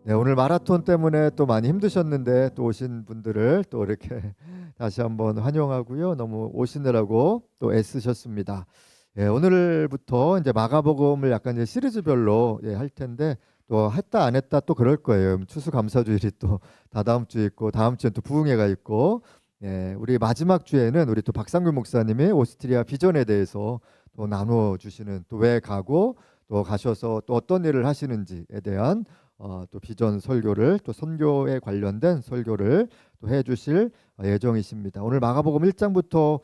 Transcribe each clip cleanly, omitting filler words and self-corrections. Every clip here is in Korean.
네, 오늘 마라톤 때문에 또 많이 힘드셨는데 또 오신 분들을 또 이렇게 다시 한번 환영하고요. 너무 오시느라고 또 애쓰셨습니다. 예, 오늘부터 이제 마가복음을 약간 이제 시리즈별로 할 텐데 또 했다 안 했다 또 그럴 거예요. 추수감사주일이 또 다다음 주에 있고 다음 주엔 또 부흥회가 있고 우리 마지막 주에는 우리 또 박상규 목사님이 오스트리아 비전에 대해서 또 나눠 주시는 또 왜 가고 또 가셔서 또 어떤 일을 하시는지에 대한 또 비전 설교를 또 선교에 관련된 설교를 또 해주실 예정이십니다. 오늘 마가복음 1장부터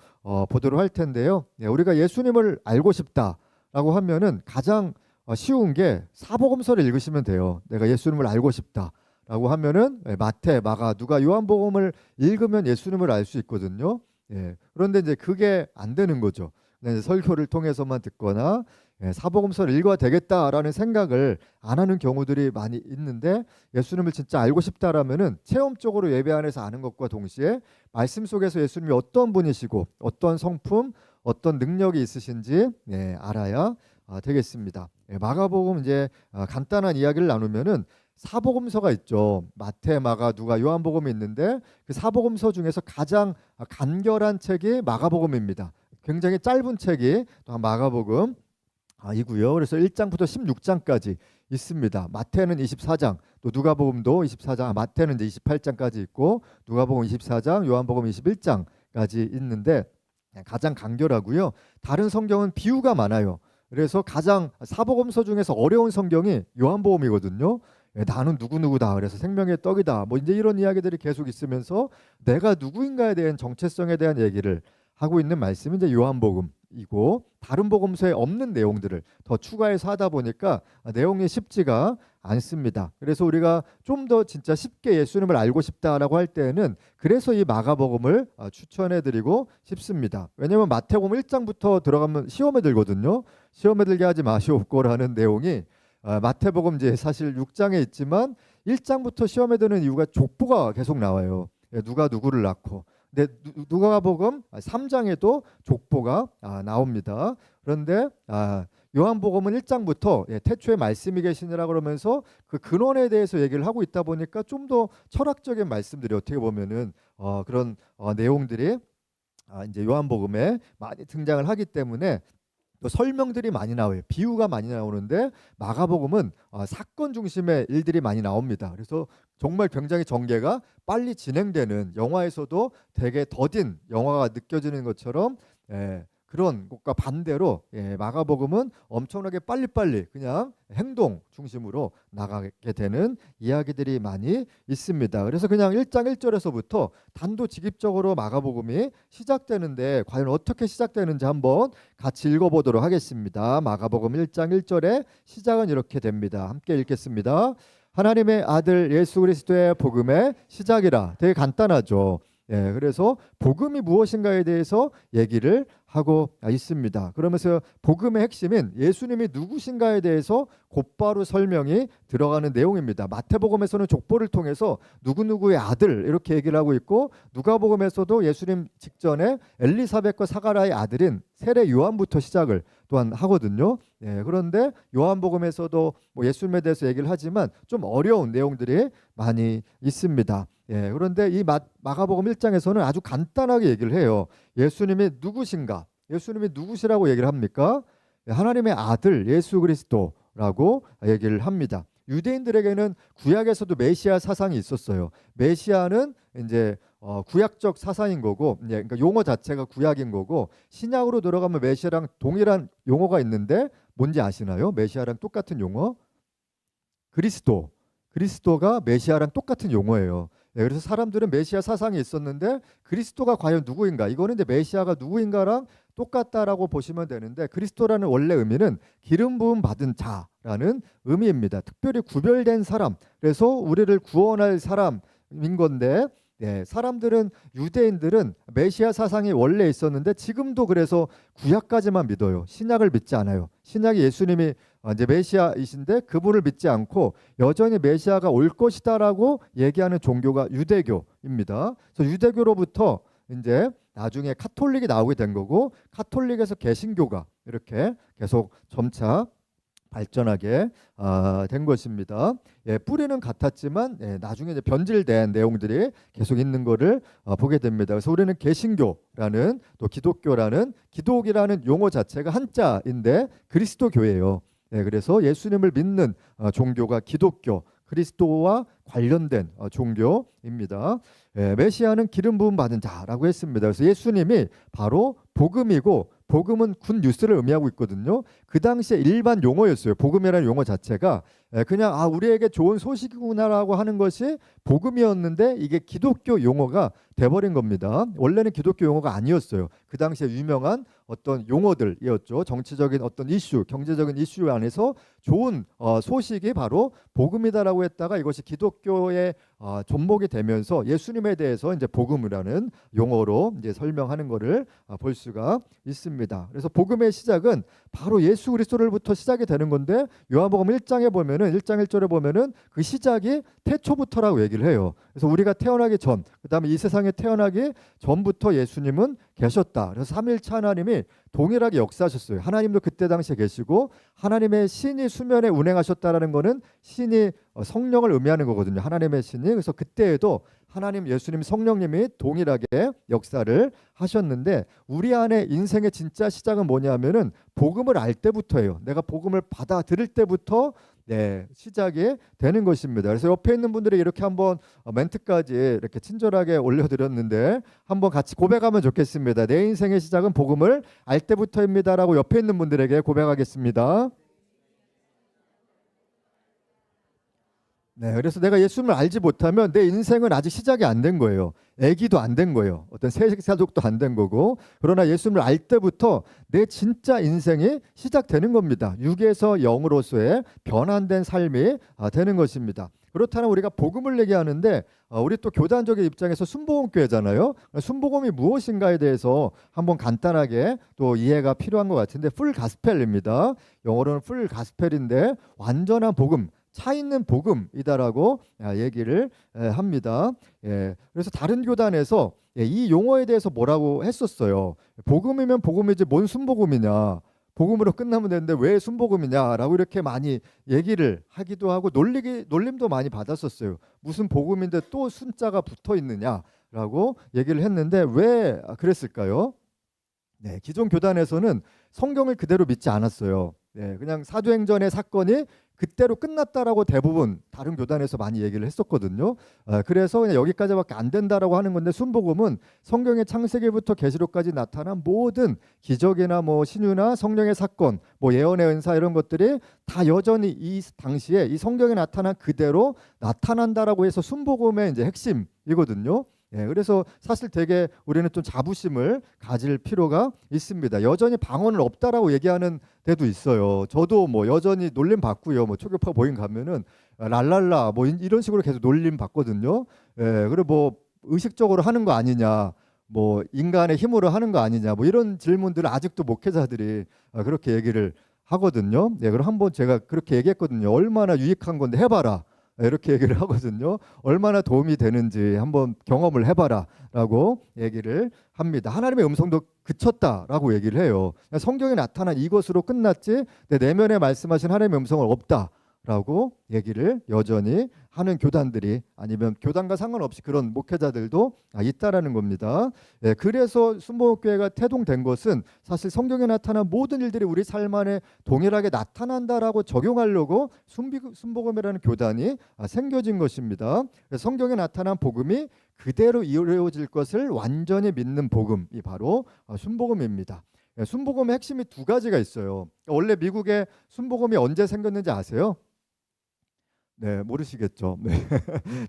보도록 할 텐데요. 우리가 예수님을 알고 싶다라고 하면은 가장 쉬운 게 사복음서를 읽으시면 돼요. 내가 예수님을 알고 싶다라고 하면은 마태, 마가, 누가, 요한복음을 읽으면 예수님을 알 수 있거든요. 그런데 이제 그게 안 되는 거죠. 그냥 이제 설교를 통해서만 듣거나 사복음서를 읽어야 되겠다라는 생각을 안 하는 경우들이 많이 있는데 예수님을 진짜 알고 싶다라면은 체험적으로 예배 안에서 아는 것과 동시에 말씀 속에서 예수님이 어떤 분이시고 어떤 성품, 어떤 능력이 있으신지 알아야 되겠습니다. 마가복음 이제 간단한 이야기를 나누면은 사복음서가 있죠. 마태, 마가, 누가, 요한복음이 있는데 그 사복음서 중에서 가장 간결한 책이 마가복음입니다. 굉장히 짧은 책이 또 마가복음 이고요. 그래서 1장부터 16장까지 있습니다. 마태는 24장, 또 누가복음도 24장, 마태는 이제 28장까지 있고 누가복음 24장, 요한복음 21장까지 있는데 가장 간결하고요. 다른 성경은 비유가 많아요. 그래서 가장 사복음서 중에서 어려운 성경이 요한복음이거든요. 나는 누구누구다. 그래서 생명의 떡이다. 뭐 이제 이런 이야기들이 계속 있으면서 내가 누구인가에 대한 정체성에 대한 얘기를 하고 있는 말씀이 이제 요한복음이고 다른 복음서에 없는 내용들을 더 추가해서 하다 보니까 내용이 쉽지가 않습니다. 그래서 우리가 좀 더 진짜 쉽게 예수님을 알고 싶다라고 할 때는 그래서 이 마가복음을 추천해드리고 싶습니다. 왜냐하면 마태복음 1장부터 들어가면 시험에 들거든요. 시험에 들게 하지 마시옵고라는 내용이 마태복음 이제 사실 6장에 있지만 1장부터 시험에 드는 이유가 족보가 계속 나와요. 누가 누구를 낳고 근데 누가복음 3장에도 족보가 나옵니다. 그런데 요한복음은 1장부터 태초에 말씀이 계시니라 그러면서 그 근원에 대해서 얘기를 하고 있다 보니까 좀 더 철학적인 말씀들이 어떻게 보면은 그런 내용들이 이제 요한복음에 많이 등장을 하기 때문에 또 설명들이 많이 나와요. 비유가 많이 나오는데 마가복음은 사건 중심의 일들이 많이 나옵니다. 그래서 정말 굉장히 전개가 빨리 진행되는 영화에서도 되게 더딘 영화가 느껴지는 것처럼 그런 것과 반대로 마가복음은 엄청나게 빨리빨리 그냥 행동 중심으로 나가게 되는 이야기들이 많이 있습니다. 그래서 그냥 1장 1절에서부터 단도직입적으로 마가복음이 시작되는데 과연 어떻게 시작되는지 한번 같이 읽어보도록 하겠습니다. 마가복음 1장 1절에 시작은 이렇게 됩니다. 함께 읽겠습니다. 하나님의 아들 예수 그리스도의 복음의 시작이라. 되게 간단하죠. 그래서 복음이 무엇인가에 대해서 얘기를 하고 있습니다. 그러면서 복음의 핵심인 예수님이 누구신가에 대해서 곧바로 설명이 들어가는 내용입니다. 마태복음에서는 족보를 통해서 누구누구의 아들 이렇게 얘기를 하고 있고 누가복음에서도 예수님 직전에 엘리사벳과 사가라의 아들인 세례 요한부터 시작을 또한 하거든요. 그런데 요한복음에서도 뭐 예수님에 대해서 얘기를 하지만 좀 어려운 내용들이 많이 있습니다. 그런데 이 마가복음 1장에서는 아주 간단하게 얘기를 해요. 예수님이 누구신가? 예수님이 누구시라고 얘기를 합니까? 하나님의 아들 예수 그리스도라고 얘기를 합니다. 유대인들에게는 구약에서도 메시아 사상이 있었어요. 메시아는 이제 구약적 사상인 거고, 그러니까 용어 자체가 구약인 거고, 신약으로 들어가면 메시아랑 동일한 용어가 있는데 뭔지 아시나요? 메시아랑 똑같은 용어? 그리스도. 그리스도가 메시아랑 똑같은 용어예요. 그래서 사람들은 메시아 사상이 있었는데 그리스도가 과연 누구인가? 이거는 이제 메시아가 누구인가랑 똑같다라고 보시면 되는데 그리스도라는 원래 의미는 기름 부음 받은 자라는 의미입니다. 특별히 구별된 사람. 그래서 우리를 구원할 사람인 건데 사람들은 유대인들은 메시아 사상이 원래 있었는데 지금도 그래서 구약까지만 믿어요. 신약을 믿지 않아요. 신약이 예수님이 이제 메시아이신데 그분을 믿지 않고 여전히 메시아가 올 것이다라고 얘기하는 종교가 유대교입니다. 그래서 유대교로부터 이제 나중에 카톨릭이 나오게 된 거고 카톨릭에서 개신교가 이렇게 계속 점차 발전하게 된 것입니다. 뿌리는 같았지만 나중에 이제 변질된 내용들이 계속 있는 것을 보게 됩니다. 그래서 우리는 개신교라는 또 기독교라는 기독이라는 용어 자체가 한자인데 그리스도교예요. 그래서 예수님을 믿는 종교가 기독교, 그리스도와 관련된 종교입니다. 메시아는 기름 부음 받은 자라고 했습니다. 그래서 예수님이 바로 복음이고 복음은 굿 뉴스를 의미하고 있거든요. 그 당시에 일반 용어였어요. 복음이라는 용어 자체가 그냥 우리에게 좋은 소식이구나라고 하는 것이 복음이었는데 이게 기독교 용어가 돼버린 겁니다. 원래는 기독교 용어가 아니었어요. 그 당시에 유명한 어떤 용어들이었죠. 정치적인 어떤 이슈, 경제적인 이슈 안에서 좋은 소식이 바로 복음이다라고 했다가 이것이 기독교의 접목이 되면서 예수님에 대해서 이제 복음이라는 용어로 이제 설명하는 것을 볼 수가 있습니다. 그래서 복음의 시작은 바로 예수 그리스도로부터 시작이 되는 건데 요한복음 1장에 보면은 1장 1절에 보면은 그 시작이 태초부터라고 얘기를 해요. 그래서 우리가 태어나기 전, 그다음에 이 세상에 태어나기 전부터 예수님은 계셨다. 그래서 삼일차 하나님이 동일하게 역사하셨어요. 하나님도 그때 당시에 계시고 하나님의 신이 수면에 운행하셨다라는 거는 신이 성령을 의미하는 거거든요. 하나님의 신이. 그래서 그때에도 하나님, 예수님, 성령님이 동일하게 역사를 하셨는데 우리 안에 인생의 진짜 시작은 뭐냐면은 복음을 알 때부터예요. 내가 복음을 받아들일 때부터 시작이 되는 것입니다. 그래서 옆에 있는 분들이 이렇게 한번 멘트까지 이렇게 친절하게 올려드렸는데 한번 같이 고백하면 좋겠습니다. 내 인생의 시작은 복음을 알 때부터입니다라고 옆에 있는 분들에게 고백하겠습니다. 그래서 내가 예수님을 알지 못하면 내 인생은 아직 시작이 안 된 거예요. 애기도 안 된 거예요. 어떤 세식사족도 안 된 거고. 그러나 예수님을 알 때부터 내 진짜 인생이 시작되는 겁니다. 육에서 영으로서의 변환된 삶이 되는 것입니다. 그렇다면 우리가 복음을 얘기하는데 우리 또 교단적인 입장에서 순복음교회잖아요. 순복음이 무엇인가에 대해서 한번 간단하게 또 이해가 필요한 것 같은데 풀 가스펠입니다. 영어로는 풀 가스펠인데 완전한 복음, 차 있는 복음이다라고 얘기를 합니다. 그래서 다른 교단에서 이 용어에 대해서 뭐라고 했었어요. 복음이면 복음이지 뭔 순복음이냐. 복음으로 끝나면 되는데 왜 순복음이냐라고 이렇게 많이 얘기를 하기도 하고 놀림도 많이 받았었어요. 무슨 복음인데 또 순자가 붙어 있느냐라고 얘기를 했는데 왜 그랬을까요? 기존 교단에서는 성경을 그대로 믿지 않았어요. 그냥 사도행전의 사건이 그때로 끝났다라고 대부분 다른 교단에서 많이 얘기를 했었거든요. 그래서 그냥 여기까지밖에 안 된다라고 하는 건데 순복음은 성경의 창세기부터 계시록까지 나타난 모든 기적이나 뭐 신유나 성령의 사건, 뭐 예언의 은사 이런 것들이 다 여전히 이 당시에 이 성경에 나타난 그대로 나타난다라고 해서 순복음의 이제 핵심이거든요. 그래서 사실 되게 우리는 좀 자부심을 가질 필요가 있습니다. 여전히 방언은 없다라고 얘기하는 데도 있어요. 저도 뭐 여전히 놀림 받고요. 뭐 초교파 모임 가면은 랄랄라 뭐 이런 식으로 계속 놀림 받거든요. 그리고 뭐 의식적으로 하는 거 아니냐, 뭐 인간의 힘으로 하는 거 아니냐, 뭐 이런 질문들을 아직도 목회자들이 그렇게 얘기를 하거든요. 그럼 한번 제가 그렇게 얘기했거든요. 얼마나 유익한 건데 해봐라. 이렇게 얘기를 하거든요. 얼마나 도움이 되는지 한번 경험을 해봐라 라고 얘기를 합니다. 하나님의 음성도 그쳤다라고 얘기를 해요. 성경에 나타난 이것으로 끝났지 내 내면에 말씀하신 하나님의 음성은 없다라고 얘기를 여전히 하는 교단들이 아니면 교단과 상관없이 그런 목회자들도 있다라는 겁니다. 그래서 순복음교회가 태동된 것은 사실 성경에 나타난 모든 일들이 우리 삶 안에 동일하게 나타난다라고 적용하려고 순복음이라는 교단이 생겨진 것입니다. 성경에 나타난 복음이 그대로 이루어질 것을 완전히 믿는 복음이 바로 순복음입니다. 순복음의 핵심이 두 가지가 있어요. 원래 미국에 순복음이 언제 생겼는지 아세요? 모르시겠죠.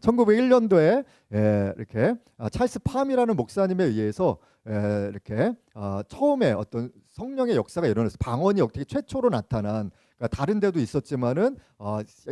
1901년도에 이렇게 찰스 팜이라는 목사님에 의해서 이렇게 처음에 어떤 성령의 역사가 일어났어요. 방언이 어떻게 최초로 나타난, 그러니까 다른 데도 있었지만은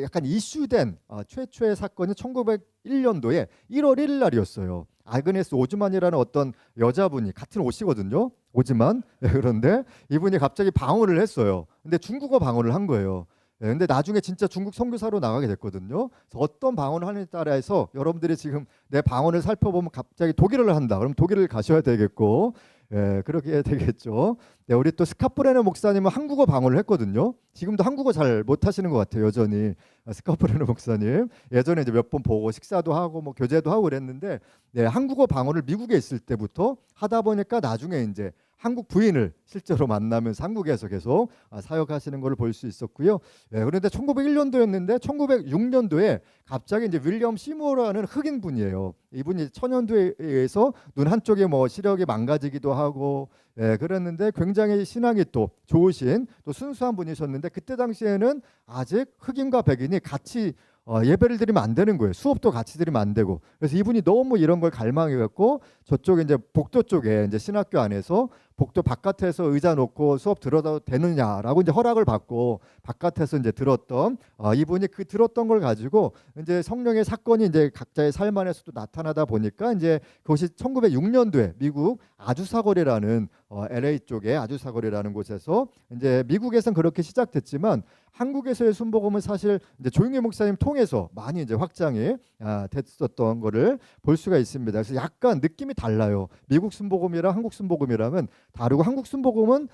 약간 이슈된 최초의 사건이 1901년도에 1월 1일 날이었어요. 아그네스 오즈만이라는 어떤 여자분이, 같은 옷이거든요. 오즈만. 그런데 이분이 갑자기 방언을 했어요. 근데 중국어 방언을 한 거예요. 근데 나중에 진짜 중국 선교사로 나가게 됐거든요. 그래서 어떤 방언을 하느냐에 따라서 여러분들이 지금 내 방언을 살펴보면 갑자기 독일어를 한다. 그럼 독일을 가셔야 되겠고, 그렇게 되겠죠. 네, 우리 또 스카프레네 목사님은 한국어 방언을 했거든요. 지금도 한국어 잘 못하시는 것 같아요, 여전히. 스카프레네 목사님 예전에 이제 몇 번 보고 식사도 하고 뭐 교제도 하고 그랬는데, 네, 한국어 방언을 미국에 있을 때부터 하다 보니까 나중에 이제 한국 부인을 실제로 만나면서 한국에서 계속 사역하시는 걸 볼 수 있었고요. 그런데 1901년도였는데 1906년도에 갑자기 이제 윌리엄 시모어라는 흑인 분이에요. 이분이 천연두에 의해서 눈 한쪽에 뭐 시력이 망가지기도 하고, 그랬는데 굉장히 신앙이 또 좋으신 또 순수한 분이셨는데, 그때 당시에는 아직 흑인과 백인이 같이 예배를 드리면 안 되는 거예요. 수업도 같이 드리면 안 되고. 그래서 이분이 너무 이런 걸 갈망해갖고 저쪽에 이제 복도 쪽에 이제 신학교 안에서 복도 바깥에서 의자 놓고 수업 들어도 되느냐라고 이제 허락을 받고 바깥에서 이제 들었던, 이분이 그 들었던 걸 가지고 이제 성령의 사건이 이제 각자의 삶 안에서도 나타나다 보니까 이제 그것이 1906년도에 미국 아주사거리라는 LA 쪽에 아주사거리라는 곳에서 이제 미국에선 그렇게 시작됐지만 한국에서의 순복음은 사실 이제 조용희 목사님 통해서 많이 이제 확장이 됐었던 거를 볼 수가 있습니다. 그래서 약간 느낌이 달라요. 미국 순복음이랑 한국 순복음이랑은 다르고, 한국 순복음은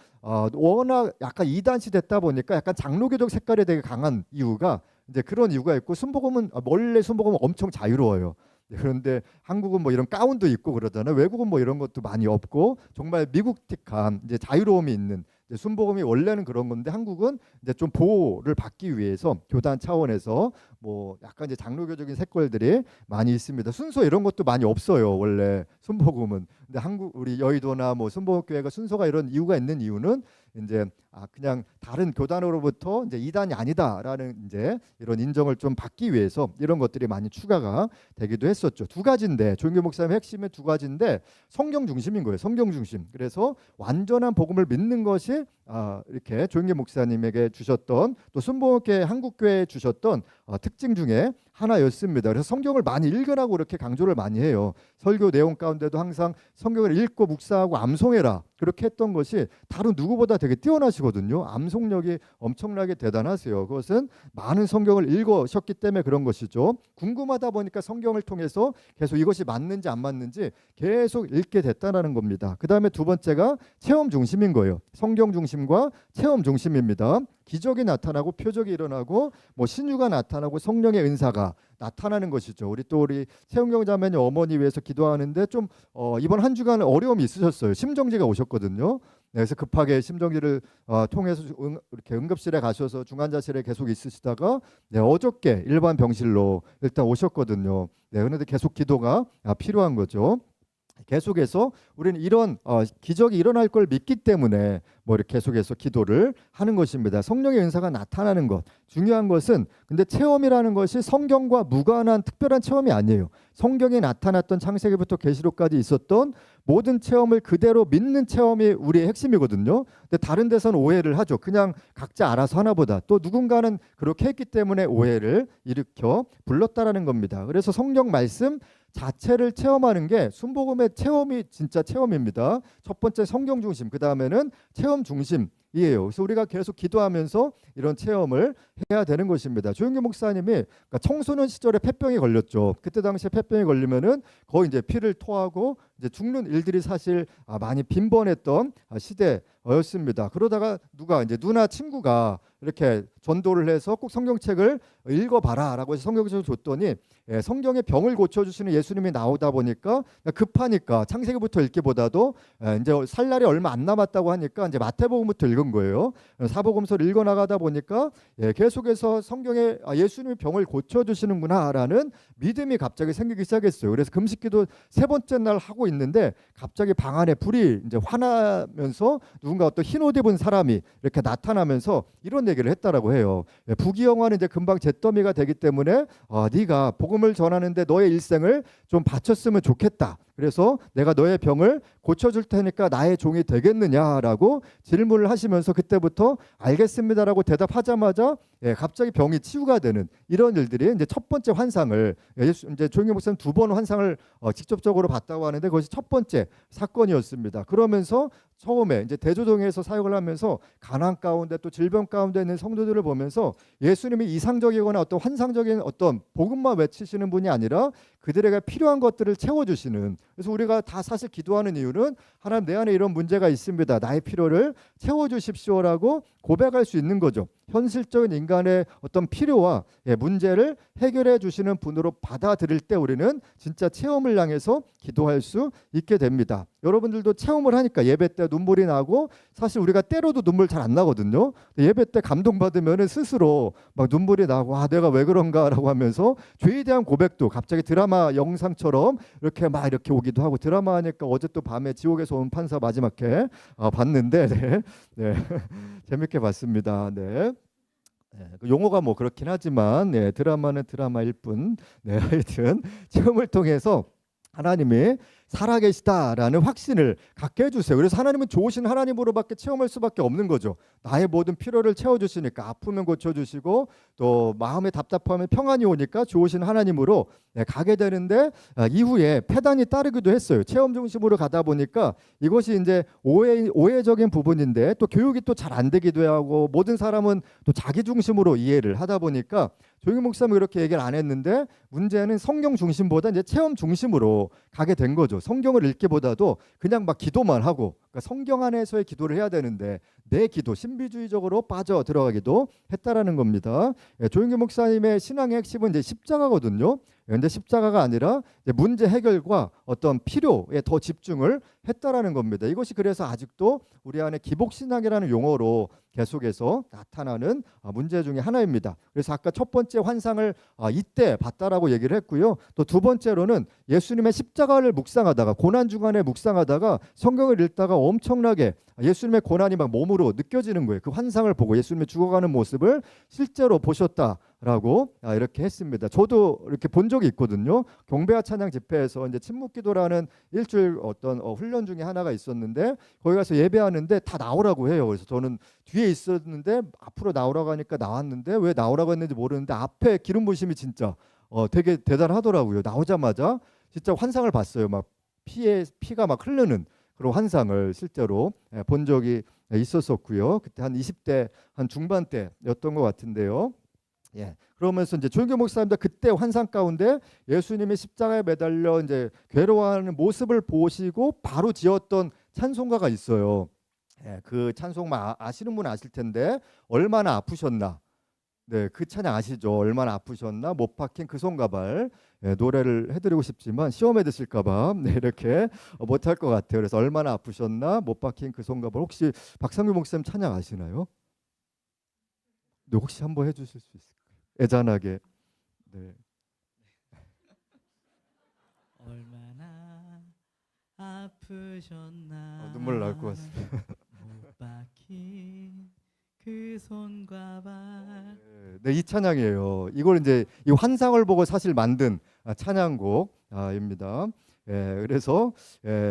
워낙 약간 이단시 됐다 보니까 약간 장로교적 색깔이 되게 강한 이유가 이제 그런 이유가 있고, 순복음은 원래 순복음은 엄청 자유로워요. 그런데 한국은 뭐 이런 가운도 있고 그러잖아요. 외국은 뭐 이런 것도 많이 없고 정말 미국틱한 이제 자유로움이 있는 순복음이 원래는 그런 건데, 한국은 이제 좀 보호를 받기 위해서 교단 차원에서 뭐 약간 이제 장로교적인 색깔들이 많이 있습니다. 순서 이런 것도 많이 없어요, 원래 순복음은. 근데 한국 우리 여의도나 뭐 순복음교회가 순서가 이런 이유가 있는 이유는 이제 그냥 다른 교단으로부터 이제 이단이 아니다라는 이제 이런 인정을 좀 받기 위해서 이런 것들이 많이 추가가 되기도 했었죠. 두 가지인데, 조용기 목사님의 핵심은 두 가지인데 성경 중심인 거예요. 성경 중심. 그래서 완전한 복음을 믿는 것이 이렇게 조용기 목사님에게 주셨던, 또 순복음교회 한국교회에 주셨던 특징 중에 하나였습니다. 그래서 성경을 많이 읽으라고 그렇게 강조를 많이 해요. 설교 내용 가운데도 항상 성경을 읽고 묵상하고 암송해라, 그렇게 했던 것이 다른 누구보다 되게 뛰어나시거든요. 암송력이 엄청나게 대단하세요. 그것은 많은 성경을 읽으셨기 때문에 그런 것이죠. 궁금하다 보니까 성경을 통해서 계속 이것이 맞는지 안 맞는지 계속 읽게 됐다는 겁니다. 그 다음에 두 번째가 체험 중심인 거예요. 성경 중심과 체험 중심입니다. 기적이 나타나고 표적이 일어나고 뭐 신유가 나타나고 성령의 은사가 나타나는 것이죠. 우리 최은경 자매님 어머니 위해서 기도하는데 좀 이번 한 주간 어려움이 있으셨어요. 심정지가 오셨거든요. 그래서 급하게 심정지를 통해서 이렇게 응급실에 가셔서 중환자실에 계속 있으시다가 어저께 일반 병실로 일단 오셨거든요. 그런데 계속 기도가 필요한 거죠. 계속해서 우리는 이런 기적이 일어날 걸 믿기 때문에 뭐 이렇게 계속해서 기도를 하는 것입니다. 성령의 은사가 나타나는 것, 중요한 것은 근데 체험이라는 것이 성경과 무관한 특별한 체험이 아니에요. 성경에 나타났던 창세기부터 계시록까지 있었던 모든 체험을 그대로 믿는 체험이 우리의 핵심이거든요. 근데 다른 데서는 오해를 하죠. 그냥 각자 알아서 하나보다, 또 누군가는 그렇게 했기 때문에 오해를 일으켜 불렀다라는 겁니다. 그래서 성경 말씀 자체를 체험하는 게 순복음의 체험이 진짜 체험입니다. 첫 번째 성경 중심, 그 다음에는 체험 중심이에요. 그래서 우리가 계속 기도하면서 이런 체험을 해야 되는 것입니다. 조용기 목사님이 그러니까 청소년 시절에 폐병이 걸렸죠. 그때 당시에 폐병이 걸리면은 거의 이제 피를 토하고 이제 죽는 일들이 사실 많이 빈번했던 시대였습니다. 그러다가 누나 친구가 이렇게 전도를 해서 꼭 성경책을 읽어봐라라고 해서 성경책을 줬더니 성경의 병을 고쳐주시는 예수님이 나오다 보니까 급하니까 창세기부터 읽기보다도 이제 살 날이 얼마 안 남았다고 하니까 이제 마태복음부터 읽은 거예요. 사복음서를 읽어나가다 보니까 계속해서 성경에 예수님이 병을 고쳐주시는구나라는 믿음이 갑자기 생기기 시작했어요. 그래서 금식기도 세 번째 날 하고 있는데 갑자기 방 안에 불이 이제 화나면서 누군가 어떤 흰 옷 입은 사람이 이렇게 나타나면서 이런 얘기를 했다라고 해요. 부귀영화는 이제 금방 잿더미가 되기 때문에 네가 복음을 전하는데 너의 일생을 좀 바쳤으면 좋겠다. 그래서 내가 너의 병을 고쳐줄 테니까 나의 종이 되겠느냐라고 질문을 하시면서 그때부터 알겠습니다라고 대답하자마자 갑자기 병이 치유가 되는 이런 일들이 이제 첫 번째 환상을 이제 조용기 목사님 두 번 환상을 직접적으로 봤다고 하는데 그것이 첫 번째 사건이었습니다. 그러면서 처음에 이제 대조동에서 사역을 하면서 가난 가운데 또 질병 가운데 있는 성도들을 보면서 예수님이 이상적이거나 어떤 환상적인 어떤 복음만 외치시는 분이 아니라 그들에게 필요한 것들을 채워주시는. 그래서 우리가 다 사실 기도하는 이유는 하나님 내 안에 이런 문제가 있습니다. 나의 필요를 채워주십시오라고 고백할 수 있는 거죠. 현실적인 인간의 어떤 필요와 문제를 해결해 주시는 분으로 받아들일 때 우리는 진짜 체험을 향해서 기도할 수 있게 됩니다. 여러분들도 체험을 하니까 예배 때 눈물이 나고 사실 우리가 때로도 눈물 잘 안 나거든요. 예배 때 감동받으면 스스로 막 눈물이 나고 내가 왜 그런가라고 하면서 죄에 대한 고백도 갑자기 드라마 영상처럼 이렇게 오기도 하고, 드라마 하니까 어제 또 밤에 지옥에서 온 판사 마지막 회 봤는데 네. 재밌게 봤습니다. 네. 그 용어가 뭐 그렇긴 하지만 드라마는 드라마일 뿐. 하여튼 체험을 통해서 하나님이 살아계시다라는 확신을 갖게 해주세요. 그래서 하나님은 좋으신 하나님으로밖에 체험할 수밖에 없는 거죠. 나의 모든 필요를 채워주시니까, 아프면 고쳐주시고 또 마음에 답답하면 평안이 오니까 좋으신 하나님으로 가게 되는데, 이후에 폐단이 따르기도 했어요. 체험 중심으로 가다 보니까 이것이 이제 오해적인 부분인데, 또 교육이 또 잘 안 되기도 하고, 모든 사람은 또 자기 중심으로 이해를 하다 보니까 조영희 목사님은 그렇게 얘기를 안 했는데, 문제는 성경 중심보다 이제 체험 중심으로 가게 된 거죠. 성경을 읽기보다도 그냥 막 기도만 하고, 그러니까 성경 안에서의 기도를 해야 되는데 내 기도, 신비주의적으로 빠져 들어가기도 했다라는 겁니다. 조영희 목사님의 신앙의 핵심은 이제 십자가거든요. 그런데 십자가가 아니라 이제 문제 해결과 어떤 필요에 더 집중을 했다라는 겁니다. 이것이 그래서 아직도 우리 안에 기복신앙이라는 용어로 계속해서 나타나는 문제 중에 하나입니다. 그래서 아까 첫 번째 환상을 이때 봤다라고 얘기를 했고요. 또 두 번째로는 예수님의 십자가를 묵상하다가, 고난 주간에 묵상하다가 성경을 읽다가 엄청나게 예수님의 고난이 막 몸으로 느껴지는 거예요. 그 환상을 보고 예수님의 죽어가는 모습을 실제로 보셨다라고 이렇게 했습니다. 저도 이렇게 본 적이 있거든요. 경배와 찬양 집회에서 이제 침묵기도라는 일주일 어떤 훈련 중에 하나가 있었는데, 거기 가서 예배하는데 다 나오라고 해요. 그래서 저는 뒤에 있었는데 앞으로 나오라고 하니까 나왔는데, 왜 나오라고 했는지 모르는데 앞에 기름 부으심이 진짜 되게 대단하더라고요. 나오자마자 진짜 환상을 봤어요. 막 피가 막 흐르는 그런 환상을 실제로 본 적이 있었었고요. 그때 한 20대 한 중반 때였던 것 같은데요. 그러면서 이제 조영규 목사님도 그때 환상 가운데 예수님이 십자가에 매달려 이제 괴로워하는 모습을 보시고 바로 지었던 찬송가가 있어요. 그 찬송만 아시는 분 아실 텐데, 얼마나 아프셨나. 그 찬양 아시죠? 얼마나 아프셨나, 못 박힌 그 손가발. 노래를 해드리고 싶지만 시험에 드실까봐 이렇게 못할 것 같아요. 그래서 얼마나 아프셨나, 못 박힌 그 손가발. 혹시 박상규 목사님 찬양 아시나요? 네, 혹시 한번 해주실 수 있을까요? 애잔하게. 얼마나 아프셨나, 눈물 날 것 같습니다. 못 박힌 그 손가발. 이 찬양이에요. 이걸 이제 이 환상을 보고 사실 만든 찬양곡입니다. 그래서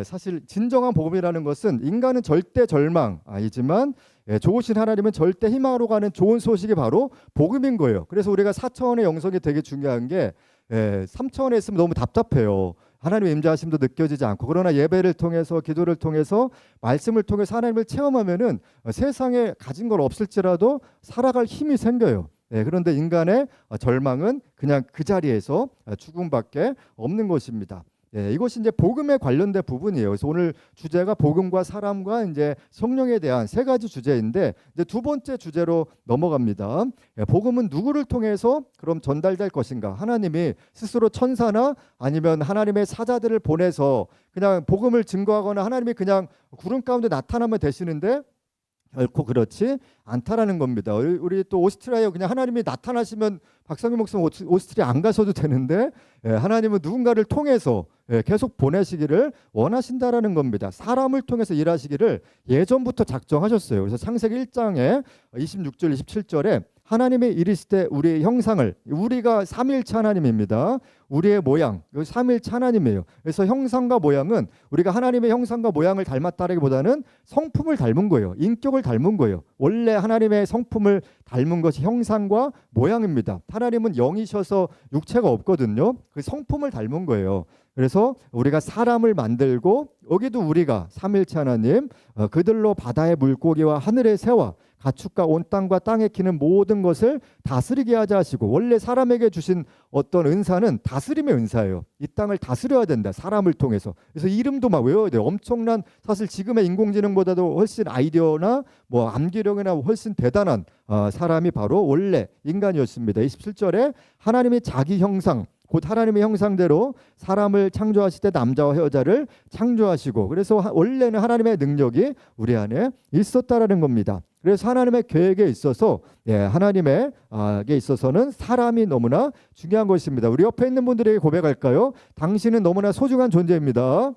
사실 진정한 복음이라는 것은 인간은 절대 절망 아니지만 좋으신 하나님은 절대 희망으로 가는 좋은 소식이 바로 복음인 거예요. 그래서 우리가 4차원의 영성이 되게 중요한 게 3차원에 있으면 너무 답답해요. 하나님의 임재하심도 느껴지지 않고. 그러나 예배를 통해서, 기도를 통해서, 말씀을 통해서 하나님을 체험하면은 세상에 가진 건 없을지라도 살아갈 힘이 생겨요. 그런데 인간의 절망은 그냥 그 자리에서 죽음밖에 없는 것입니다. 이것이 이제 복음에 관련된 부분이에요. 그래서 오늘 주제가 복음과 사람과 이제 성령에 대한 세 가지 주제인데, 이제 두 번째 주제로 넘어갑니다. 복음은 누구를 통해서 그럼 전달될 것인가? 하나님이 스스로 천사나 아니면 하나님의 사자들을 보내서 그냥 복음을 증거하거나 하나님이 그냥 구름 가운데 나타나면 되시는데, 결코 그렇지 않다라는 겁니다. 우리 또 오스트리아에 그냥 하나님이 나타나시면 박상규 목사님 오스트리아 안 가셔도 되는데, 하나님은 누군가를 통해서 계속 보내시기를 원하신다라는 겁니다. 사람을 통해서 일하시기를 예전부터 작정하셨어요. 그래서 창세기 1장에 26절 27절에 하나님이 이르시되 우리의 형상을, 우리가 삼위일체 하나님입니다. 우리의 모양, 여기 삼위일체 하나님이에요. 그래서 형상과 모양은 우리가 하나님의 형상과 모양을 닮았다라기보다는 성품을 닮은 거예요. 인격을 닮은 거예요. 원래 하나님의 성품을 닮은 것이 형상과 모양입니다. 하나님은 영이셔서 육체가 없거든요. 그 성품을 닮은 거예요. 그래서 우리가 사람을 만들고, 여기도 우리가 삼위일체 하나님, 그들로 바다의 물고기와 하늘의 새와 가축과 온 땅과 땅에 기는 모든 것을 다스리게 하자 하시고, 원래 사람에게 주신 어떤 은사는 다스림의 은사예요. 이 땅을 다스려야 된다, 사람을 통해서. 그래서 이름도 막 외워야 돼요. 엄청난, 사실 지금의 인공지능보다도 훨씬 아이디어나 뭐 암기력이나 훨씬 대단한 사람이 바로 원래 인간이었습니다. 27절에 하나님이 자기 형상, 곧 하나님의 형상대로 사람을 창조하실 때 남자와 여자를 창조하시고, 그래서 원래는 하나님의 능력이 우리 안에 있었다라는 겁니다. 그래서 하나님의 계획에 있어서, 하나님에게 있어서는 사람이 너무나 중요한 것입니다. 우리 옆에 있는 분들에게 고백할까요? 당신은 너무나 소중한 존재입니다.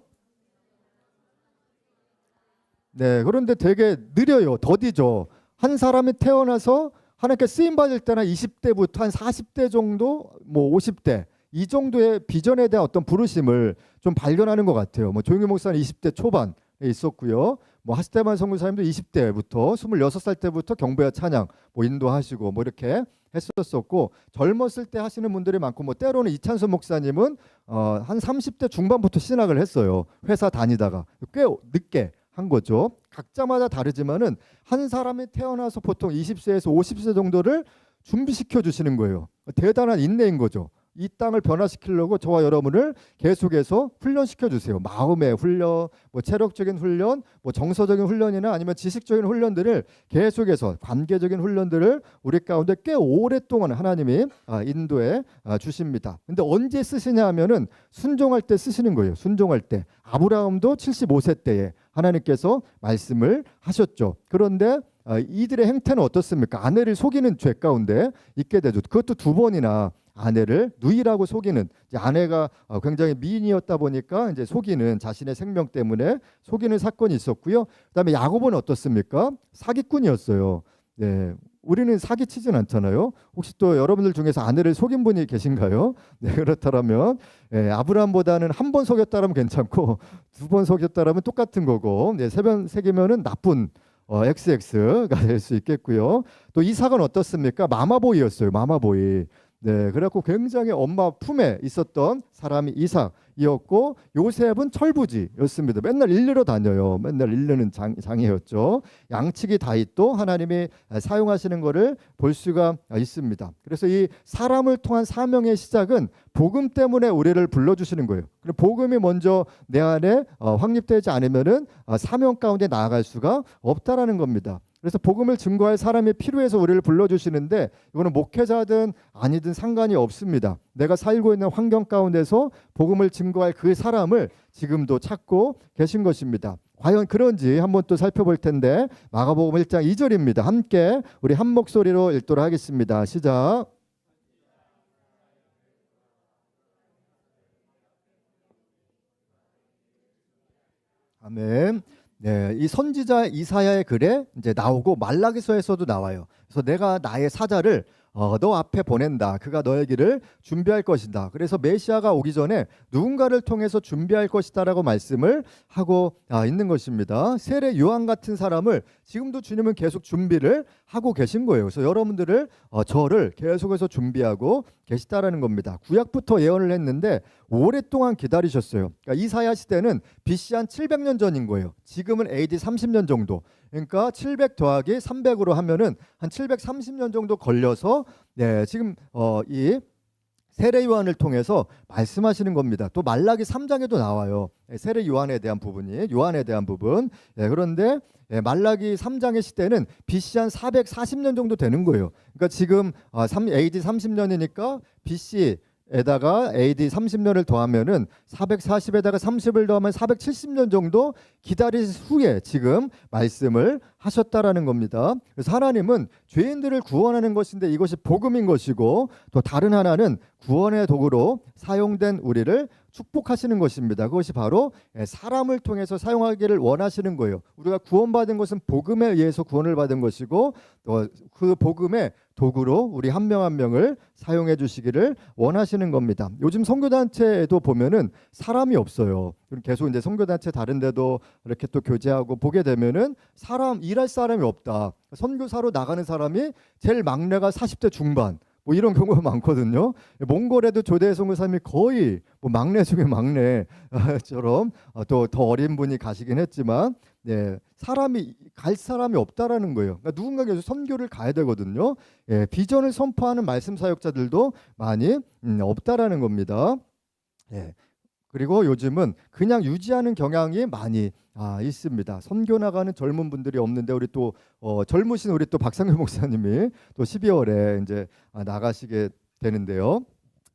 네, 그런데 되게 느려요. 더디죠. 한 사람이 태어나서 하나님께 쓰임 받을 때는 20대부터 한 40대 정도, 뭐 50대 이 정도의 비전에 대한 어떤 부르심을 좀 발견하는 것 같아요. 뭐 조용희 목사는 20대 초반에 있었고요. 뭐 하스테만 선교사님도 20대부터 26살 때부터 경배와 찬양 뭐 인도하시고 뭐 이렇게 했었었고, 젊었을 때 하시는 분들이 많고, 뭐 때로는 이찬수 목사님은 한 30대 중반부터 신학을 했어요. 회사 다니다가 꽤 늦게 한 거죠. 각자마다 다르지만은 한 사람이 태어나서 보통 20세에서 50세 정도를 준비시켜 주시는 거예요. 대단한 인내인 거죠. 이 땅을 변화시키려고 저와 여러분을 계속해서 훈련시켜 주세요. 마음의 훈련, 뭐 체력적인 훈련, 뭐 정서적인 훈련이나 아니면 지식적인 훈련들을 계속해서, 관계적인 훈련들을 우리 가운데 꽤 오랫동안 하나님이 인도해 주십니다. 근데 언제 쓰시냐 하면은 순종할 때 쓰시는 거예요. 순종할 때. 아브라함도 75세 때에 하나님께서 말씀을 하셨죠. 그런데 이들의 행태는 어떻습니까? 아내를 속이는 죄 가운데 있게 되죠. 그것도 2번이나 아내를 누이라고 속이는, 이제 아내가 굉장히 미인이었다 보니까 이제 속이는, 자신의 생명 때문에 속이는 사건이 있었고요. 그다음에 야곱은 어떻습니까? 사기꾼이었어요. 네, 우리는 사기치진 않잖아요. 혹시 또 여러분들 중에서 아내를 속인 분이 계신가요? 네, 그렇다면 아브라함보다는 한 번 속였다라면 괜찮고 2번 속였다라면 똑같은 거고, 3번 속이면은 나쁜 XX가 될 수 있겠고요. 또 이삭은 어떻습니까? 마마보이였어요. 마마보이. 네, 그래갖고 굉장히 엄마 품에 있었던 사람이 이삭이었고, 요셉은 철부지였습니다. 맨날 일르러 다녀요. 맨날 일르는 장이었죠. 양치기 다윗도 하나님이 사용하시는 것을 볼 수가 있습니다. 그래서 이 사람을 통한 사명의 시작은 복음 때문에 우리를 불러주시는 거예요. 복음이 먼저 내 안에 확립되지 않으면은 사명 가운데 나아갈 수가 없다라는 겁니다. 그래서 복음을 증거할 사람이 필요해서 우리를 불러주시는데, 이거는 목회자든 아니든 상관이 없습니다. 내가 살고 있는 환경 가운데서 복음을 증거할 그 사람을 지금도 찾고 계신 것입니다. 과연 그런지 한번 또 살펴볼 텐데, 마가복음 1장 2절입니다. 함께 우리 한 목소리로 읽도록 하겠습니다. 시작. 아멘. 네, 이 선지자 이사야의 글에 이제 나오고 말라기서에서도 나와요. 그래서 내가 나의 사자를 너 앞에 보낸다. 그가 너의 길을 준비할 것이다. 그래서 메시아가 오기 전에 누군가를 통해서 준비할 것이다라고 말씀을 하고 있는 것입니다. 세례 요한 같은 사람을 지금도 주님은 계속 준비를 하고 계신 거예요. 그래서 여러분들을 저를 계속해서 준비하고 계시다라는 겁니다. 구약부터 예언을 했는데 오랫동안 기다리셨어요. 그러니까 이사야 시대는 BC 한 700년 전인 거예요. 지금은 AD 30년 정도. 그러니까 700 더하기 300으로 하면은 한 730년 정도 걸려서 지금 이 세례 요한을 통해서 말씀하시는 겁니다. 또 말라기 3장에도 나와요. 세례 요한에 대한 부분이, 요한에 대한 부분. 그런데 말라기 3장의 시대는 BC 한 440년 정도 되는 거예요. 그러니까 지금 AD 30년이니까 BC 에다가 AD 30년을 더하면은 440에다가 30을 더하면 470년 정도 기다린 후에 지금 말씀을 하셨다라는 겁니다. 그래서 하나님은 죄인들을 구원하는 것인데 이것이 복음인 것이고, 또 다른 하나는 구원의 도구로 사용된 우리를 축복하시는 것입니다. 그것이 바로 사람을 통해서 사용하기를 원하시는 거예요. 우리가 구원받은 것은 복음에 의해서 구원을 받은 것이고, 또 그 복음의 도구로 우리 한 명 한 명을 사용해 주시기를 원하시는 겁니다. 요즘 선교단체에도 보면은 사람이 없어요. 계속 이제 선교단체 다른 데도 이렇게 또 교제하고 보게 되면은 일할 사람이 없다. 선교사로 나가는 사람이 제일 막내가 40대 중반, 뭐 이런 경우가 많거든요. 몽골에도 조대 선교사님이 거의 뭐 막내 중에 막내처럼 또 더 어린 분이 가시긴 했지만 사람이 갈 사람이 없다라는 거예요. 그러니까 누군가 계속 선교를 가야 되거든요. 비전을 선포하는 말씀 사역자들도 많이 없다라는 겁니다. 그리고 요즘은 그냥 유지하는 경향이 많이 있습니다. 선교 나가는 젊은 분들이 없는데 우리 또 젊으신 우리 또 박상규 목사님이 또 12월에 이제 나가시게 되는데요.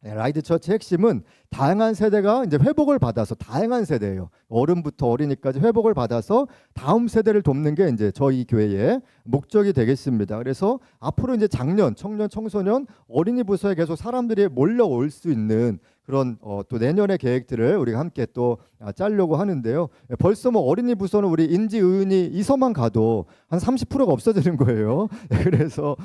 라이드 처치 핵심은 다양한 세대가 이제 회복을 받아서 다양한 세대예요. 어른부터 어린이까지 회복을 받아서 다음 세대를 돕는 게 이제 저희 교회의 목적이 되겠습니다. 그래서 앞으로 이제 작년, 청년, 청소년, 어린이 부서에 계속 사람들이 몰려올 수 있는 그런 또 내년의 계획들을 우리가 함께 또 짜려고 하는데요. 벌써 뭐 어린이 부서는 우리 인지 의은이 이서만 가도 한 30%가 없어지는 거예요. 그래서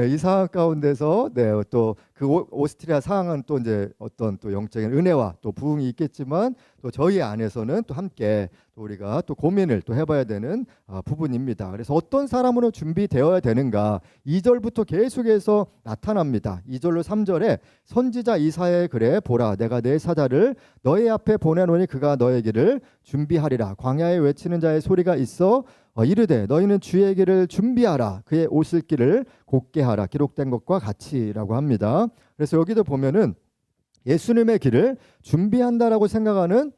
이 상황 가운데서 또 그 오스트리아 상황은 또 이제 어떤 또 영적인 은혜와 또 부흥이 있겠지만 또 저희 안에서는 또 함께 또 우리가 또 고민을 또 해봐야 되는 부분입니다. 그래서 어떤 사람으로 준비되어야 되는가 2절부터 계속해서 나타납니다. 2절로 3절에 선지자 이사야의 글에 보라 내가 내 사자를 너희 앞에 보내노니 그가 너의 길을 준비하리라. 광야에 외치는 자의 소리가 있어 이르되 너희는 주의 길을 준비하라. 그의 오실 길을 곧게 하라. 기록된 것과 같이라고 합니다. 그래서 여기도 보면은 예수님의 길을 준비한다라고 생각하는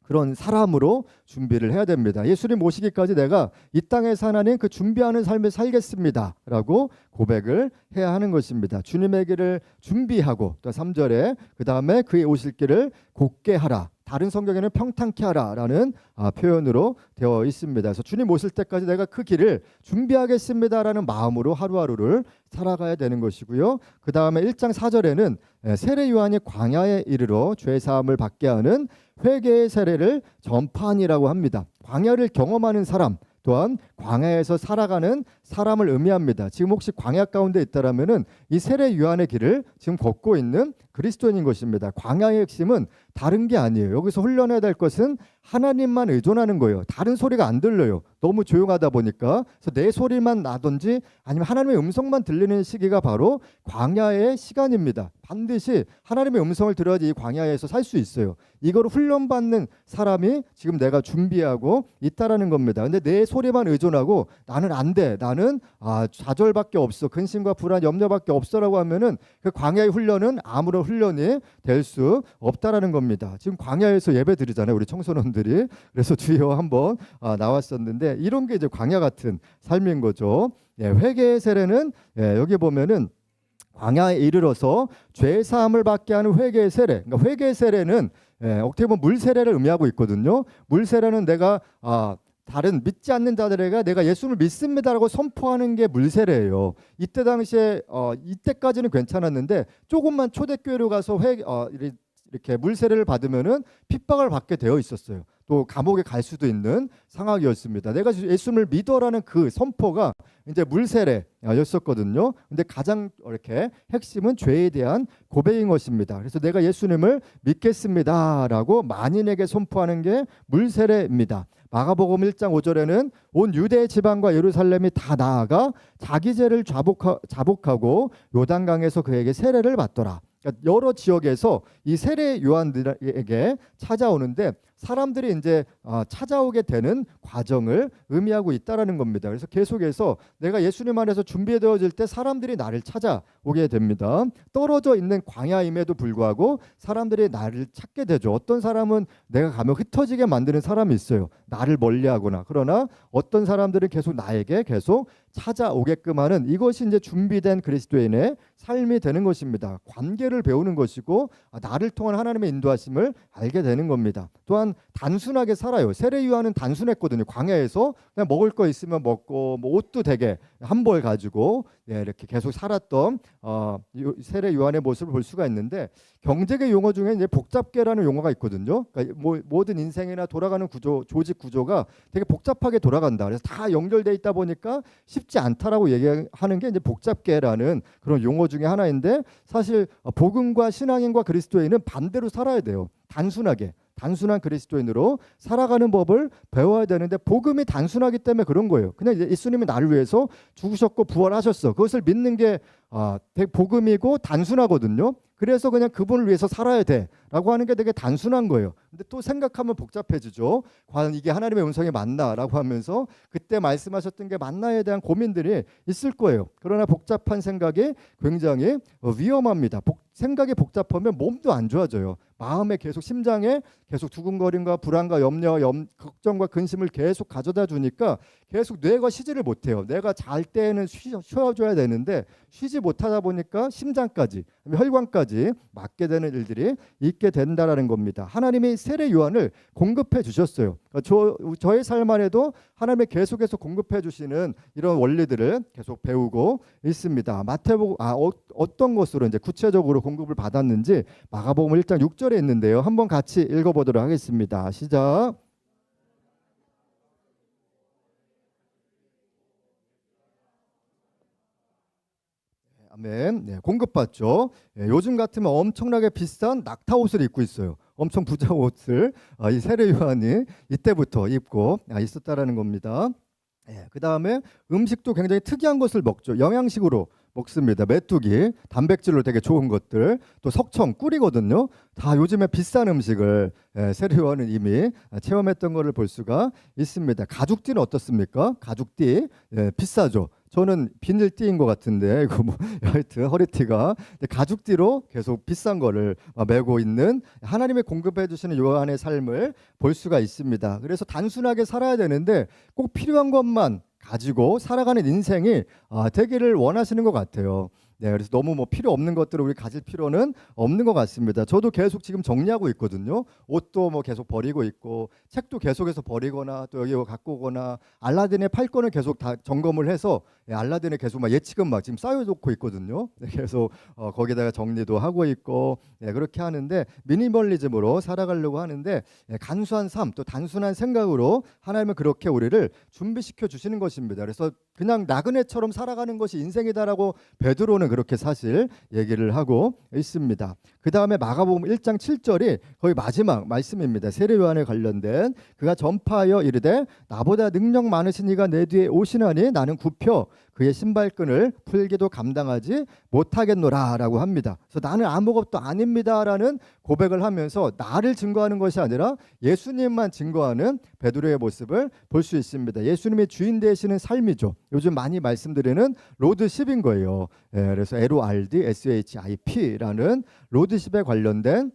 그런 사람으로 준비를 해야 됩니다. 예수님 오시기까지 내가 이 땅에서 하나님 그 준비하는 삶을 살겠습니다 라고 고백을 해야 하는 것입니다. 주님의 길을 준비하고 또 3절에 그 다음에 그의 오실 길을 곧게 하라. 다른 성경에는 평탄케 하라라는 표현으로 되어 있습니다. 그래서 주님 오실 때까지 내가 그 길을 준비하겠습니다라는 마음으로 하루하루를 살아가야 되는 것이고요. 그 다음에 1장 4절에는 세례 요한이 광야에 이르러 죄 사함을 받게 하는 회개의 세례를 전파하니라고 합니다. 광야를 경험하는 사람 또한 광야에서 살아가는 사람을 의미합니다. 지금 혹시 광야 가운데 있다라면은 이 세례 요한의 길을 지금 걷고 있는 그리스도인인 것입니다. 광야의 핵심은 다른 게 아니에요. 여기서 훈련해야 될 것은 하나님만 의존하는 거예요. 다른 소리가 안 들려요. 너무 조용하다 보니까. 그래서 내 소리만 나든지 아니면 하나님의 음성만 들리는 시기가 바로 광야의 시간입니다. 반드시 하나님의 음성을 들어야지 이 광야에서 살 수 있어요. 이거를 훈련받는 사람이 지금 내가 준비하고 있다라는 겁니다. 근데 내 소리만 의존하고 나는 안 돼. 나는 좌절밖에 없어. 근심과 불안, 염려밖에 없어라고 하면은 그 광야의 훈련은 아무런 훈련이 될 수 없다라는 겁니다. 지금 광야에서 예배 드리잖아요. 우리 청소년들이. 그래서 주여 한번 나왔었는데 이런 게 이제 광야 같은 삶인 거죠. 회개의 세례는 여기 보면은 광야에 이르러서 죄 사함을 받게 하는 회개의 세례. 그러니까 회개의 세례는 어떻게 보면 물 세례를 의미하고 있거든요. 물 세례는 내가 다른 믿지 않는 자들에게 내가 예수를 믿습니다라고 선포하는 게 물세례예요. 이때 당시에 이때까지는 괜찮았는데 조금만 초대교회로 가서 이렇게 물세례를 받으면은 핍박을 받게 되어 있었어요. 또 감옥에 갈 수도 있는 상황이었습니다. 내가 예수를 믿어라는 그 선포가 이제 물세례였었거든요. 근데 가장 이렇게 핵심은 죄에 대한 고백인 것입니다. 그래서 내가 예수님을 믿겠습니다라고 만인에게 선포하는 게 물세례입니다. 마가복음 1장 5절에는 온 유대 지방과 예루살렘이 다 나아가 자기 죄를 자복하고 요단강에서 그에게 세례를 받더라. 그러니까 여러 지역에서 이 세례 요한들에게 찾아오는데 사람들이 이제 찾아오게 되는 과정을 의미하고 있다라는 겁니다. 그래서 계속해서 내가 예수님 안에서 준비되어질 때 사람들이 나를 찾아오게 됩니다. 떨어져 있는 광야임에도 불구하고 사람들이 나를 찾게 되죠. 어떤 사람은 내가 가면 흩어지게 만드는 사람이 있어요. 나를 멀리하거나. 그러나 어떤 사람들은 계속 나에게 계속 찾아오게끔 하는 이것이 이제 준비된 그리스도인의 삶이 되는 것입니다. 관계를 배우는 것이고 나를 통한 하나님의 인도하심을 알게 되는 겁니다. 또한 단순하게 살아요. 세례 요한은 단순했거든요. 광야에서 그냥 먹을 거 있으면 먹고 뭐 옷도 되게 한 벌 가지고 이렇게 계속 살았던 세례 요한의 모습을 볼 수가 있는데 경제계 용어 중에 이제 복잡계라는 용어가 있거든요. 그러니까 모든 인생이나 돌아가는 구조, 조직 구조가 되게 복잡하게 돌아간다. 그래서 다 연결돼 있다 보니까 쉽지 않다라고 얘기하는 게 이제 복잡계라는 그런 용어 중에 하나인데 사실 복음과 신앙인과 그리스도인은 반대로 살아야 돼요. 단순한 그리스도인으로 살아가는 법을 배워야 되는데 복음이 단순하기 때문에 그런 거예요. 그냥 예수님이 나를 위해서 죽으셨고 부활하셨어. 그것을 믿는 게 되게 복음이고 단순하거든요. 그래서 그냥 그분을 위해서 살아야 돼라고 하는 게 되게 단순한 거예요. 근데 또 생각하면 복잡해지죠. 과연 이게 하나님의 음성이 맞나라고 하면서 그때 말씀하셨던 게 맞나에 대한 고민들이 있을 거예요. 그러나 복잡한 생각이 굉장히 위험합니다. 생각이 복잡하면 몸도 안 좋아져요. 마음에 계속 심장에 계속 두근거림과 불안과 염려, 걱정과 근심을 계속 가져다 주니까 계속 뇌가 쉬지를 못해요. 뇌가 잘 때에는 쉬어줘야 되는데 쉬지 못하다 보니까 심장까지 혈관까지 막게 되는 일들이 있게 된다라는 겁니다. 하나님이 세례 요한을 공급해 주셨어요. 저의 삶 안에도 하나님이 계속해서 공급해 주시는 이런 원리들을 계속 배우고 있습니다. 마태복음 어떤 것으로 이제 구체적으로 공급을 받았는지 마가복음 1장 6절에 있는데요. 한번 같이 읽어보도록 하겠습니다. 시작. 아멘. 네, 공급받죠. 요즘 같으면 엄청나게 비싼 낙타 옷을 입고 있어요. 엄청 부자 옷을 이 세례 요한이 이때부터 입고 있었다라는 겁니다. 그 다음에 음식도 굉장히 특이한 것을 먹죠. 영양식으로 먹습니다. 메뚜기, 단백질로 되게 좋은 것들, 또 석청, 꿀이거든요. 다 요즘에 비싼 음식을 세례 요한은 이미 체험했던 것을 볼 수가 있습니다. 가죽띠는 어떻습니까? 가죽띠 비싸죠. 저는 비닐띠인 것 같은데 이거 뭐 하여튼 허리띠가 가죽띠로 계속 비싼 거를 메고 있는 하나님의 공급해 주시는 요한의 삶을 볼 수가 있습니다. 그래서 단순하게 살아야 되는데 꼭 필요한 것만 가지고 살아가는 인생이 되기를 원하시는 것 같아요. 네, 그래서 너무 뭐 필요 없는 것들을 우리 가질 필요는 없는 것 같습니다. 저도 계속 지금 정리하고 있거든요. 옷도 뭐 계속 버리고 있고 책도 계속해서 버리거나 또 여기 갖고 오거나 알라딘의 팔권을 계속 다 점검을 해서 알라딘에 계속 막 예치금 막 지금 쌓여놓고 있거든요. 네, 계속 거기다가 정리도 하고 있고 그렇게 하는데 미니멀리즘으로 살아가려고 하는데 간소한 삶 또 단순한 생각으로 하나님은 그렇게 우리를 준비시켜 주시는 것입니다. 그래서 그냥 나그네처럼 살아가는 것이 인생이다라고 베드로는 그렇게 사실 얘기를 하고 있습니다. 그 다음에 마가복음 1장 7절이 거의 마지막 말씀입니다. 세례 요한에 관련된 그가 전파하여 이르되 나보다 능력 많으신 이가 내 뒤에 오시나니 나는 굽혀 그의 신발끈을 풀기도 감당하지 못하겠노라 라고 합니다. 그래서 나는 아무것도 아닙니다라는 고백을 하면서 나를 증거하는 것이 아니라 예수님만 증거하는 베드로의 모습을 볼 수 있습니다. 예수님의 주인 되시는 삶이죠. 요즘 많이 말씀드리는 로드십인 거예요. 그래서 LORDSHIP라는 로드십에 관련된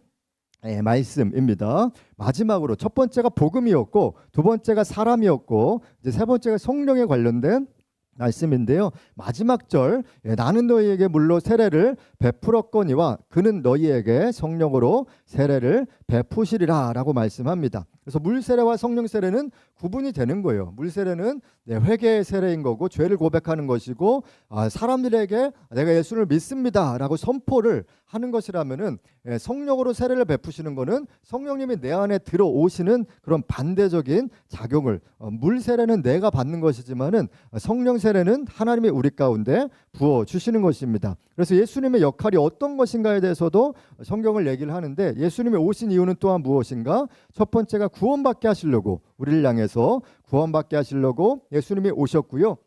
말씀입니다. 마지막으로 첫 번째가 복음이었고 두 번째가 사람이었고 이제 세 번째가 성령에 관련된 말씀인데요. 마지막 절 나는 너희에게 물로 세례를 베풀었거니와 그는 너희에게 성령으로 세례를 베푸시리라 라고 말씀합니다. 그래서 물 세례와 성령 세례는 구분이 되는 거예요. 물 세례는 회개의 세례인 거고 죄를 고백하는 것이고 사람들에게 내가 예수를 믿습니다 라고 선포를 하는 것이라면은 성령으로 세례를 베푸시는 거는 성령님이 내 안에 들어오시는 그런 반대적인 작용을 물 세례는 내가 받는 것이지만은 성령 세례는 하나님이 우리 가운데 부어 주시는 것입니다. 그래서 예수님의 역할이 어떤 것인가에 대해서도 성경을 얘기를 하는데 예수님이 오신 이유는 또한 무엇인가? 첫 번째가 구원받게 하시려고 우리를 향해서 구원받게 하시려고 예수님이 오셨고요.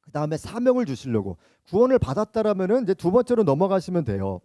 그 다음에 사명을 주시려고 구원을 받았다라면은 이제 두 번째로 넘어가시면 돼요.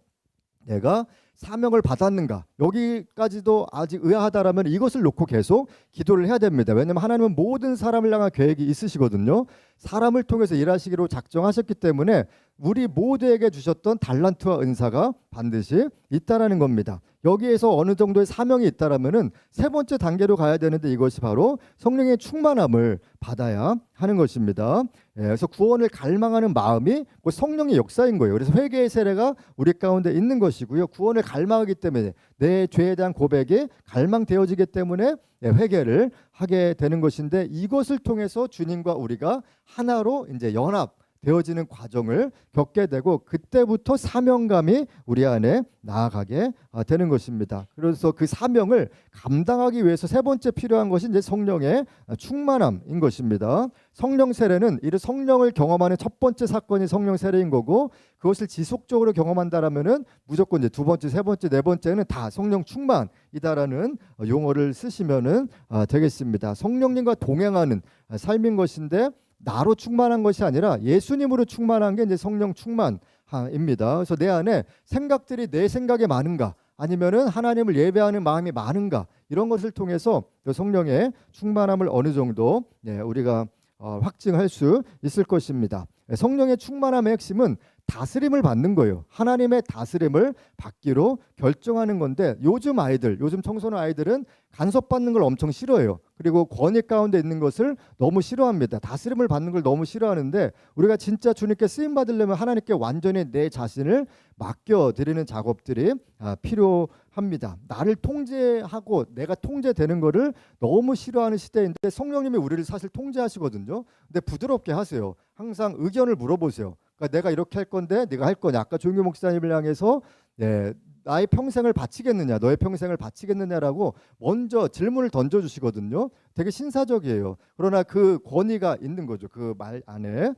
내가 사명을 받았는가? 여기까지도 아직 의아하다라면 이것을 놓고 계속 기도를 해야 됩니다. 왜냐하면 하나님은 모든 사람을 향한 계획이 있으시거든요. 사람을 통해서 일하시기로 작정하셨기 때문에 우리 모두에게 주셨던 달란트와 은사가 반드시 있다라는 겁니다. 여기에서 어느 정도의 사명이 있다라면은 세 번째 단계로 가야 되는데 이것이 바로 성령의 충만함을 받아야 하는 것입니다. 그래서 구원을 갈망하는 마음이 성령의 역사인 거예요. 그래서 회개의 세례가 우리 가운데 있는 것이고요. 구원을 갈망하기 때문에 내 죄에 대한 고백이 갈망되어지기 때문에 회개를 하게 되는 것인데 이것을 통해서 주님과 우리가 하나로 이제 연합 되어지는 과정을 겪게 되고 그때부터 사명감이 우리 안에 나아가게 되는 것입니다. 그래서 그 사명을 감당하기 위해서 세 번째 필요한 것이 이제 성령의 충만함인 것입니다. 성령 세례는 이를 성령을 경험하는 첫 번째 사건이 성령 세례인 거고 그것을 지속적으로 경험한다라면은 무조건 이제 두 번째, 세 번째, 네 번째는 다 성령 충만이다라는 용어를 쓰시면은 되겠습니다. 성령님과 동행하는 삶인 것인데 나로 충만한 것이 아니라 예수님으로 충만한 게 이제 성령 충만한 입니다. 그래서 내 안에 생각들이 내 생각에 많은가, 아니면은 하나님을 예배하는 마음이 많은가, 이런 것을 통해서 성령의 충만함을 어느 정도 우리가 확증할 수 있을 것입니다. 성령의 충만함의 핵심은 다스림을 받는 거예요. 하나님의 다스림을 받기로 결정하는 건데, 요즘 청소년 아이들은 간섭받는 걸 엄청 싫어해요. 그리고 권위 가운데 있는 것을 너무 싫어합니다. 다스림을 받는 걸 너무 싫어하는데, 우리가 진짜 주님께 쓰임 받으려면 하나님께 완전히 내 자신을 맡겨드리는 작업들이 필요합니다. 나를 통제하고 내가 통제되는 거를 너무 싫어하는 시대인데, 성령님이 우리를 사실 통제하시거든요. 근데 부드럽게 하세요. 항상 의견을 물어보세요. 그러니까 내가 이렇게 할 건데 네가 할 거냐. 아까 조용규 목사님을 향해서 나의 평생을 바치겠느냐, 너의 평생을 바치겠느냐라고 먼저 질문을 던져주시거든요. 되게 신사적이에요. 그러나 그 권위가 있는 거죠, 그 말 안에.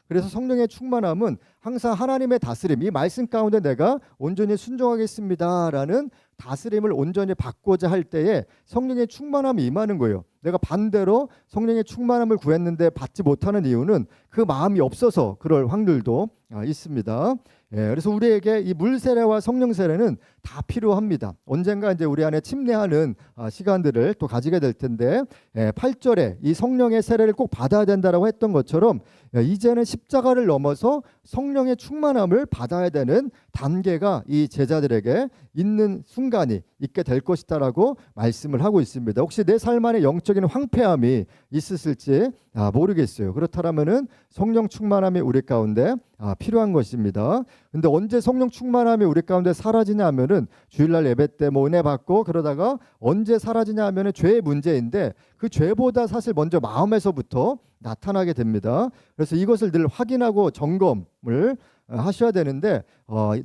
그래서 성령의 충만함은 항상 하나님의 다스림, 이 말씀 가운데 내가 온전히 순종하겠습니다라는 다스림을 온전히 받고자 할 때에 성령의 충만함이 임하는 거예요. 내가 반대로 성령의 충만함을 구했는데 받지 못하는 이유는 그 마음이 없어서 그럴 확률도 있습니다. 그래서 우리에게 이 물 세례와 성령 세례는 다 필요합니다. 언젠가 이제 우리 안에 침례하는 시간들을 또 가지게 될 텐데, 8절에 이 성령의 세례를 꼭 받아야 된다라고 했던 것처럼 이제는 십자가를 넘어서 성령의 충만함을 받아야 되는 단계가 이 제자들에게 있는 순간이 있게 될 것이다라고 말씀을 하고 있습니다. 혹시 내 삶 안에 영적인 황폐함이 있으실지 모르겠어요. 그렇다면은 성령 충만함이 우리 가운데 필요한 것입니다. 근데 언제 성령 충만함이 우리 가운데 사라지냐 하면은 주일날 예배 때 뭐 은혜 받고 그러다가 언제 사라지냐 하면은 죄의 문제인데, 그 죄보다 사실 먼저 마음에서부터 나타나게 됩니다. 그래서 이것을 늘 확인하고 점검을 하셔야 되는데,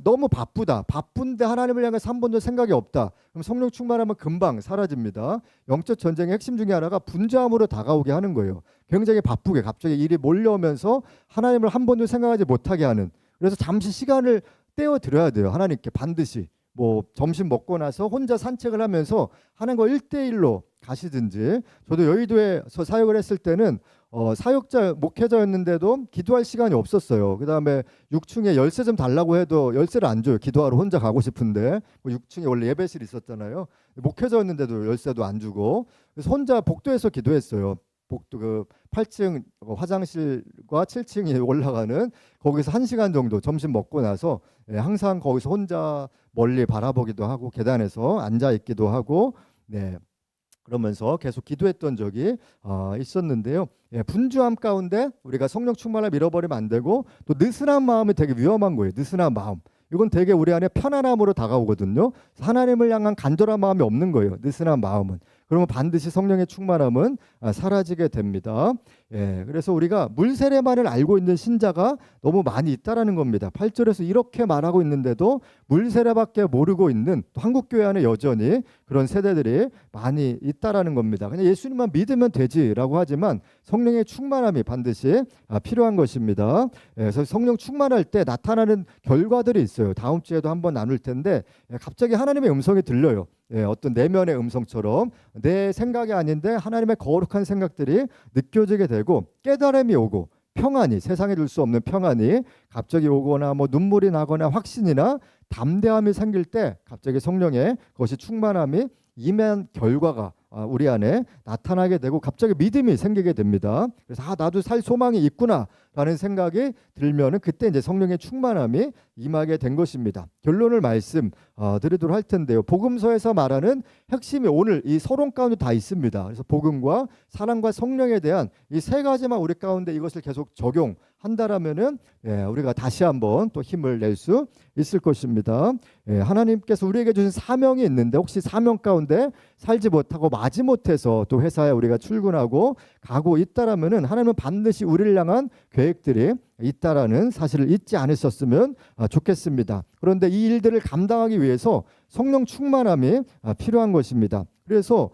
너무 바쁜데 하나님을 향해서 한 번도 생각이 없다. 그럼 성령 충만하면 금방 사라집니다. 영적 전쟁의 핵심 중에 하나가 분주함으로 다가오게 하는 거예요. 굉장히 바쁘게 갑자기 일이 몰려오면서 하나님을 한 번도 생각하지 못하게 하는. 그래서 잠시 시간을 떼어 드려야 돼요. 하나님께 반드시. 뭐 점심 먹고 나서 혼자 산책을 하면서 하는 거 1대1로 가시든지. 저도 여의도에서 사역을 했을 때는 사역자 목회자였는데도 기도할 시간이 없었어요. 그 다음에 6층에 열쇠 좀 달라고 해도 열쇠를 안 줘요. 기도하러 혼자 가고 싶은데. 6층에 원래 예배실이 있었잖아요. 목회자였는데도 열쇠도 안 주고. 그래서 혼자 복도에서 기도했어요. 복도 그 8층 화장실과 7층이 올라가는 거기서 1시간 정도 점심 먹고 나서 항상 거기서 혼자 멀리 바라보기도 하고 계단에서 앉아 있기도 하고 그러면서 계속 기도했던 적이 있었는데요. 분주함 가운데 우리가 성령 충만함을 잃어버리면 안 되고, 또 느슨한 마음이 되게 위험한 거예요. 느슨한 마음. 이건 되게 우리 안에 편안함으로 다가오거든요. 하나님을 향한 간절한 마음이 없는 거예요. 느슨한 마음은. 그러면 반드시 성령의 충만함은 사라지게 됩니다. 그래서 우리가 물 세례만을 알고 있는 신자가 너무 많이 있다라는 겁니다. 8절에서 이렇게 말하고 있는데도 물 세례밖에 모르고 있는, 또 한국 교회 안에 여전히 그런 세대들이 많이 있다라는 겁니다. 그냥 예수님만 믿으면 되지라고 하지만 성령의 충만함이 반드시 필요한 것입니다. 그래서 성령 충만할 때 나타나는 결과들이 있어요. 다음 주에도 한번 나눌 텐데, 갑자기 하나님의 음성이 들려요. 어떤 내면의 음성처럼 내 생각이 아닌데 하나님의 거룩한 생각들이 느껴지게 되고, 깨달음이 오고 평안이, 세상에 줄 수 없는 평안이 갑자기 오거나 뭐 눈물이 나거나 확신이나 담대함이 생길 때 갑자기 성령의 그것이 충만함이 임한 결과가 우리 안에 나타나게 되고 갑자기 믿음이 생기게 됩니다. 그래서 나도 살 소망이 있구나라는 생각이 들면은 그때 이제 성령의 충만함이 임하게 된 것입니다. 결론을 말씀드리도록 할 텐데요. 복음서에서 말하는 핵심이 오늘 이 서론 가운데 다 있습니다. 그래서 복음과 사랑과 성령에 대한 이 세 가지만 우리 가운데 이것을 계속 적용한다라면은 우리가 다시 한번 또 힘을 낼 수 있을 것입니다. 하나님께서 우리에게 주신 사명이 있는데, 혹시 사명 가운데 살지 못하고 마지못해서 또 회사에 우리가 출근하고 가고 있다라면은 하나님은 반드시 우리를 향한 계획들이 있다라는 사실을 잊지 않으셨으면 좋겠습니다. 그런데 이 일들을 감당하기 위해서 성령 충만함이 필요한 것입니다. 그래서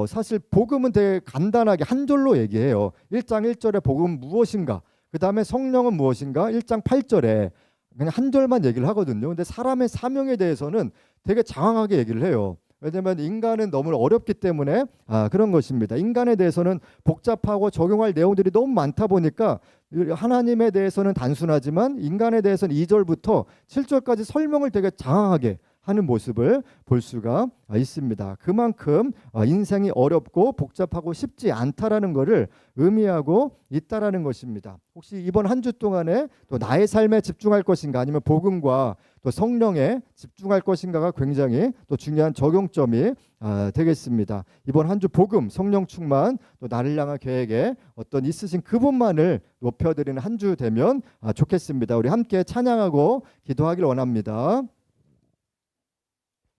사실 복음은 되게 간단하게 한 줄로 얘기해요. 1장 1절에 복음 무엇인가, 그 다음에 성령은 무엇인가, 1장 8절에 그냥 한 절만 얘기를 하거든요. 근데 사람의 사명에 대해서는 되게 장황하게 얘기를 해요. 왜냐하면 인간은 너무 어렵기 때문에 그런 것입니다. 인간에 대해서는 복잡하고 적용할 내용들이 너무 많다 보니까 하나님에 대해서는 단순하지만 인간에 대해서는 2절부터 7절까지 설명을 되게 장황하게 하는 모습을 볼 수가 있습니다. 그만큼 인생이 어렵고 복잡하고 쉽지 않다라는 것을 의미하고 있다라는 것입니다. 혹시 이번 한 주 동안에 또 나의 삶에 집중할 것인가 아니면 복음과 또 성령에 집중할 것인가가 굉장히 또 중요한 적용점이 되겠습니다. 이번 한 주 복음, 성령 충만, 또 나를 향한 계획에 어떤 있으신 그분만을 높여드리는 한 주 되면 좋겠습니다. 우리 함께 찬양하고 기도하길 원합니다.